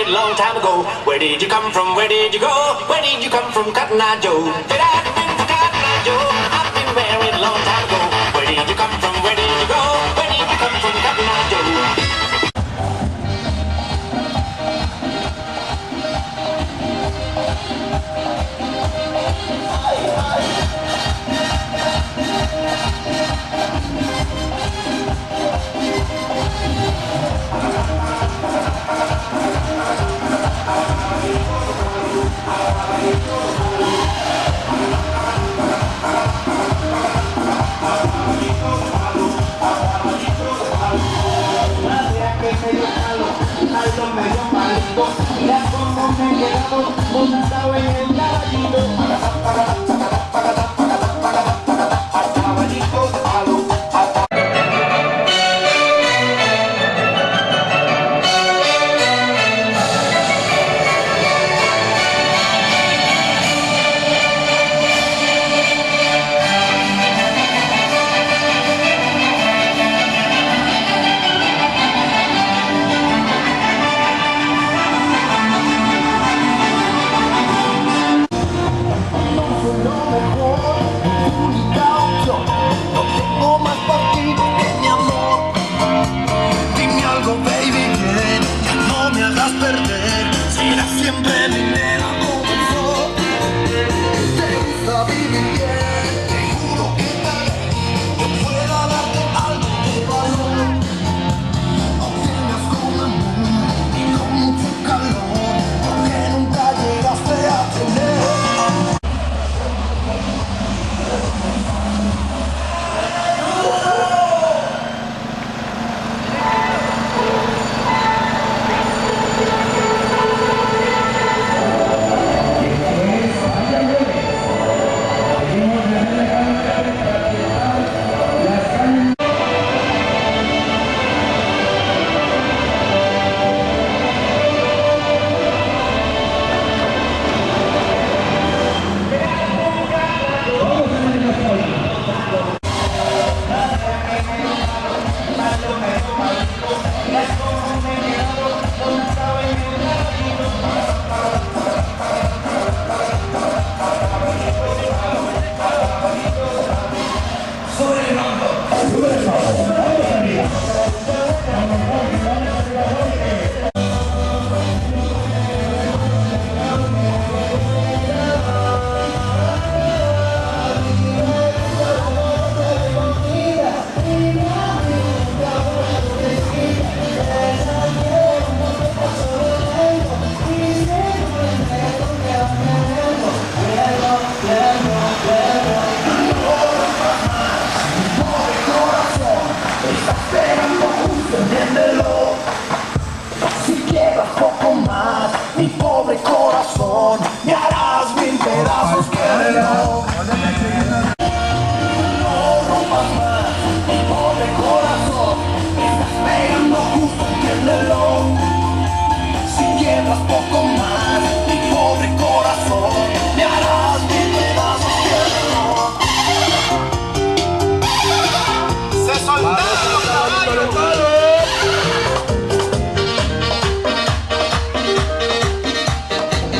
married long time ago. Where did you come from? Where did you go? Where did you come from, Cotton Eye Joe? Did I been for Cotton Eye Joe? I've been married long time ago. Where did you come from? Where did you go? Where did you come from, Cotton Eye Joe? Mira cómo me he quedado montado en el caballito. Caballito de palo.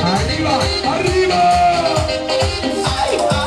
¡Arriba! ¡Arriba! ¡Ay!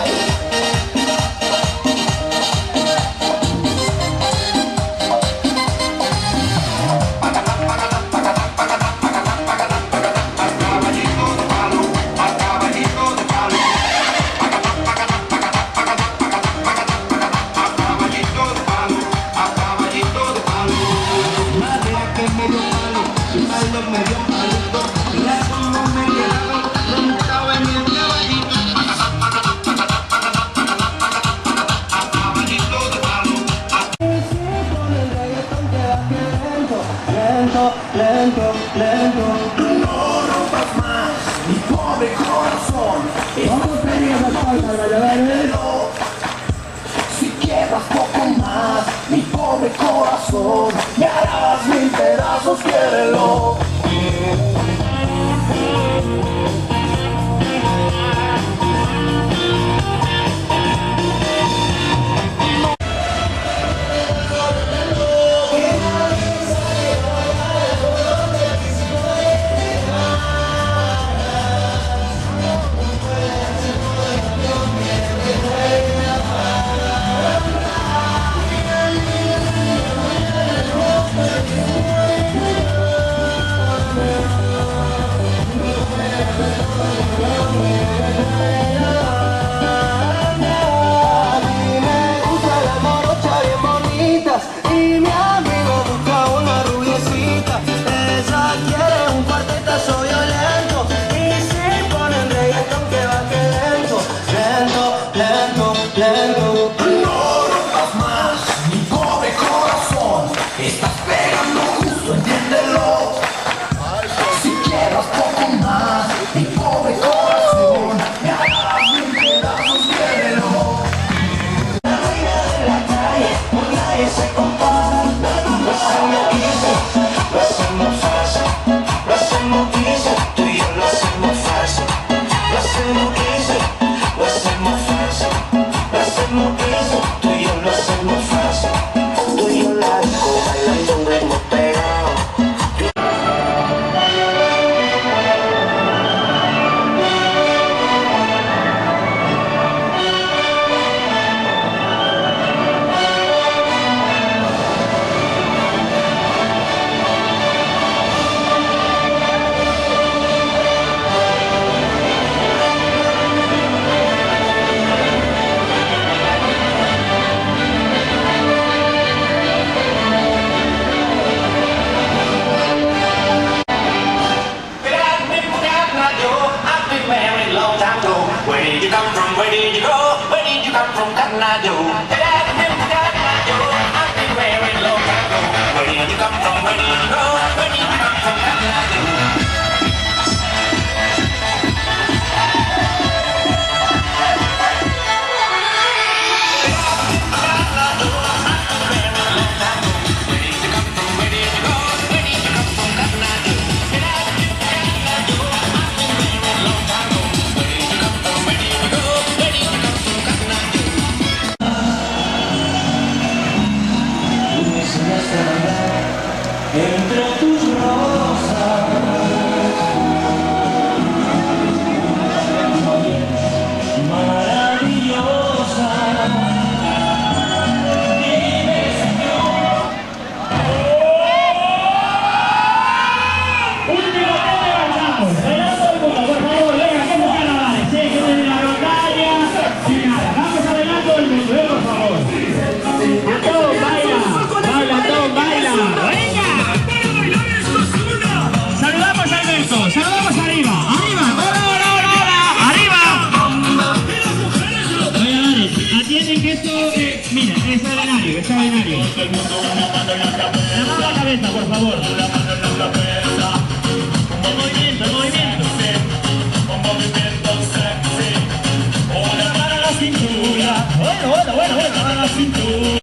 soplando. No rompas más, mi pobre corazón. Estás pegando justo, entiéndelo. Si quieras poco más, mi pobre corazón, me harás mil pedazos, quiérelo. La reina de la calle, por nadie se compara. Lo hacemos easy, lo hacemos fácil. Lo hacemos easy, tú y yo lo hacemos fácil. Lo hacemos easy, lo hacemos fácil. Lo hacemos easy, tú y yo lo hacemos fácil. Tú y yo la disco, bailando un ritmo pegado. Where did you come from? Where did you go? Where did you come from, Cotton Eye Joe? I've been married long time ago. Where did you come from? Where did you go? Where did you come from, Cotton Eye Joe? Entre tus rosas, maravillosa. Dime, Señor. Último tema de bailamos. Bailando el mundo, por favor, venga, que son carnavales. Sí, que viene la rondalla. Sin nada, vamos bailando el mundo, por favor. Antón, baila. Baila, Antón, baila. ¡Venga! Saludamos a Alberto, saludamos arriba. Arriba, hola, hola, hola, hola. Arriba. Oye, Dani, atienden que esto, mira, es extraordinario, extraordinario. La mano a la cabeza, por favor. El movimiento, el movimiento. Un movimiento sexy. Una mano a la cintura. Bueno, la mano a la cintura.